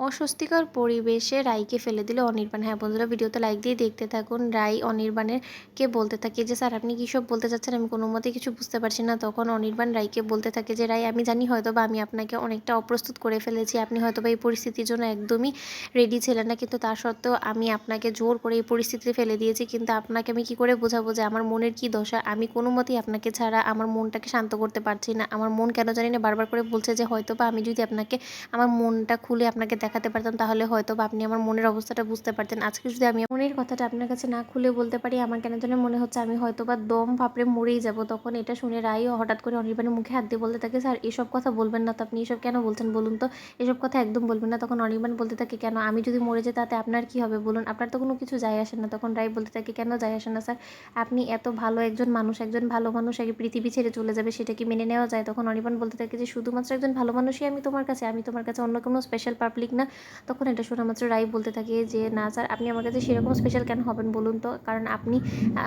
অস্বস্তিকর পরিবেশে রাইকে ফেলে দিল অনির্বাণ। হ্যাঁ বন্ধুরা, ভিডিওতে লাইক দিয়ে দেখতে থাকুন। রাই অনির্বাণের কে বলতে থাকে যে স্যার আপনি কী সব বলতে চাচ্ছেন, আমি কোনো মতেই কিছু বুঝতে পারছি না। তখন অনির্বাণ রাইকে বলতে থাকে যে রাই, আমি জানি হয়তো বা আমি আপনাকে অনেকটা অপ্রস্তুত করে ফেলেছি, আপনি হয়তো বা এই পরিস্থিতির জন্য একদমই রেডি ছিলেন না, কিন্তু তা সত্ত্বেও আমি আপনাকে জোর করে এই পরিস্থিতিতে ফেলে দিয়েছি। কিন্তু আপনাকে আমি কী করে বোঝাবো যে আমার মনের কী দশা। আমি কোনো মতেই আপনাকে ছাড়া আমার মনটাকে শান্ত করতে পারছি না। আমার মন কেন জানি না বারবার করে বলছে যে হয়তো বা আমি যদি আপনাকে আমার মনটা খুলে আপনাকে দেখাতে পারতাম, তাহলে হয়তো বা আপনি আমার মনের অবস্থাটা বুঝতে পারতেন। আজকে যদি আমি মনের কথাটা আপনার কাছে না খুলে বলতে পারি, আমার কেন যেন মনে হচ্ছে আমি হয়তো বা দম ফাঁপড়ে মরেই যাব। তখন এটা শুনে রাইও হঠাৎ করে অনির্বাণের মুখে হাত দিয়ে বলতে থাকে, স্যার এসব কথা বলবেন না তো, আপনি এসব কেন বলছেন বলুন তো, এসব কথা একদম বলবেন না। তখন অনির্বাণ বলতে থাকে, কেন, আমি যদি মরে যাই তাতে আপনার কী হবে বলুন, আপনার তো কোনো কিছু যায় আসে না। তখন রাই বলতে থাকে, কেন যায় আসে না স্যার, আপনি এত ভালো একজন মানুষ, একজন ভালো মানুষ আগে পৃথিবী ছেড়ে চলে যাবে, সেটা কি মেনে নেওয়া যায়? তখন অনির্বাণ বলতে থাকে যে শুধুমাত্র একজন ভালো মানুষই আমি তোমার কাছে অন্য কোনো স্পেশাল পাবলিক না। তখন এটা শোনা মাত্র রাই বলতে থাকে যে না স্যার, আপনি আমার কাছে সেরকম স্পেশাল কেন হবেন বলুন তো, কারণ আপনি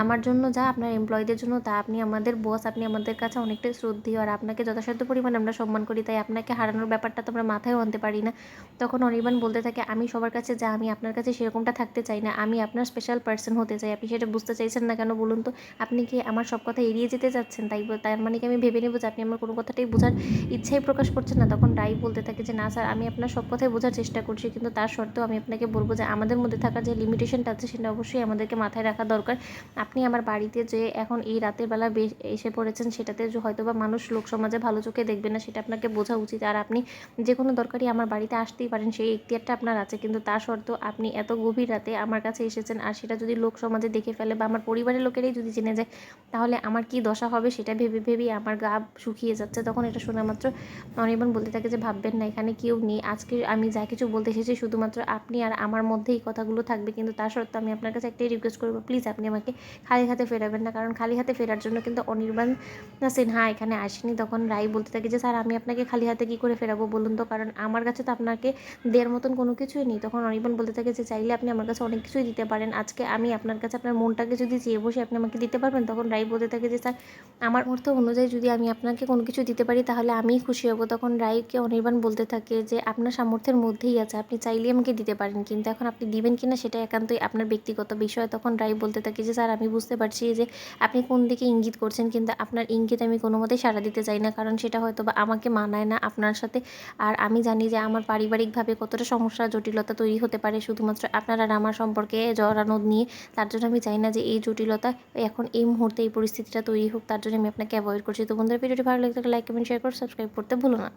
আমার জন্য যা আপনার এমপ্লয়ীদের জন্য তা, আপনি আমাদের বস, আপনি আমাদের কাছে অনেকটাই শ্রদ্ধেয়, আর আপনাকে যথাসাধ্য পরিমাণে আমরা সম্মান করি, তাই আপনাকে হারানোর ব্যাপারটা তো আমরা মাথায়ও আনতে পারি না। তখন অনির্বাণ বলতে থাকে, আমি সবার কাছে যা, আমি আপনার কাছে সেরকমটা থাকতে চাই না, আমি আপনার স্পেশাল পার্সন হতে চাই। আপনি সেটা বুঝতে চাইছেন না কেন বলুন তো, আপনি কি আমার সব কথা এড়িয়ে যেতে চাচ্ছেন? তার মানে কি আমি ভেবে নেব যে আপনি আমার কোনো কথাটাই বোঝার ইচ্ছাই প্রকাশ করছেন না? তখন রাই বলতে থাকে যে না স্যার, আমি আপনার সব কথাই বোঝার চেষ্টা করছি, কিন্তু তার সত্ত্বেও আমি আপনাকে বলবো যে আমাদের মধ্যে থাকা যে লিমিটেশনটা আছে সেটা অবশ্যই আমাদেরকে মাথায় রাখা দরকার। আপনি আমার বাড়িতে যে এখন এই রাতের বেলা এসে পড়েছেন, সেটাতে যে হয়তো বা মানুষ লোক সমাজে ভালো চোখে দেখবে না, সেটা আপনাকে বোঝা উচিত। আর আপনি যে কোনো দরকারই আমার বাড়িতে আসতেই পারেন, সেই এখতিয়ারটা আপনার আছে, কিন্তু তা সত্ত্বেও আপনি এত গভীর রাতে আমার কাছে এসেছেন, আর সেটা যদি লোক সমাজে দেখে ফেলে বা আমার পরিবারের লোকেরাই যদি জেনে যায়, তাহলে আমার কী দশা হবে সেটা ভেবে ভেবেই আমার গা শুকিয়ে যাচ্ছে। তখন এটা শোনা মাত্র অনির্বাণ বলতে থাকে যে ভাববেন না, এখানে কেউ নেই, আজকে আমি যা কিছু বলতে এসেছি শুধুমাত্র আপনি আর আমার মধ্যেই কথাগুলো থাকবে, কিন্তু তা সত্ত্বেও আমি আপনার কাছে একটাই রিকোয়েস্ট করবো, প্লিজ আপনি আমাকে খালি হাতে ফেরাবেন না, কারণ খালি হাতে ফেরার জন্য কিন্তু অনির্বাণ সিনহা এখানে আসেনি। তখন রাই বলতে থাকে যে স্যার, আমি আপনাকে খালি হাতে কী করে ফেরাবো বলুন তো, কারণ আমার কাছে তো আপনাকে দেওয়ার মতন কোনো কিছুই নেই। তখন অনির্বাণ বলতে থাকে যে চাইলে আপনি আমার কাছে অনেক কিছুই দিতে পারেন, আজকে আমি আপনার কাছে আপনার মনটাকে যদি চেয়ে বসে, আপনি আমাকে দিতে পারবেন? তখন রাই বলতে থাকে যে স্যার, আমার অর্থ অনুযায়ী যদি আমি আপনাকে কোনো কিছু দিতে পারি তাহলে আমিই খুশি হব। তখন রাইকে অনির্বাণ বলতে থাকে যে আপনার সামর্থ্যের মধ্যেই আছে, আপনি চাইলেই আমাকে দিতে পারেন, কিন্তু এখন আপনি দিবেন কিনা সেটা একান্তই আপনার ব্যক্তিগত বিষয়। তখন রাই বলতে থাকে যে স্যার, আমি বুঝতে পারছি যে আপনি কোন দিকে ইঙ্গিত করছেন, কিন্তু আপনার ইঙ্গিত আমি কোনো মতেই সাড়া দিতে চাই না, কারণ সেটা হয়তো বা আমাকে মানায় না আপনার সাথে। আর আমি জানি যে আমার পারিবারিকভাবে কতটা সমস্যা জটিলতা তৈরি হতে পারে শুধুমাত্র আপনার আর আমার সম্পর্কে জড়ানো নিয়ে। তার জন্য আমি চাই না যে এই জটিলতা এখন এই মুহূর্তে এই পরিস্থিতিটা তৈরি হোক, তার জন্য আমি আপনাকে অ্যাভয়েড করছি। তো বন্ধুরা, ভিডিওটি ভালো লাগলে লাইক কমেন্ট শেয়ার করে সাবস্ক্রাইব করতে ভুলো না।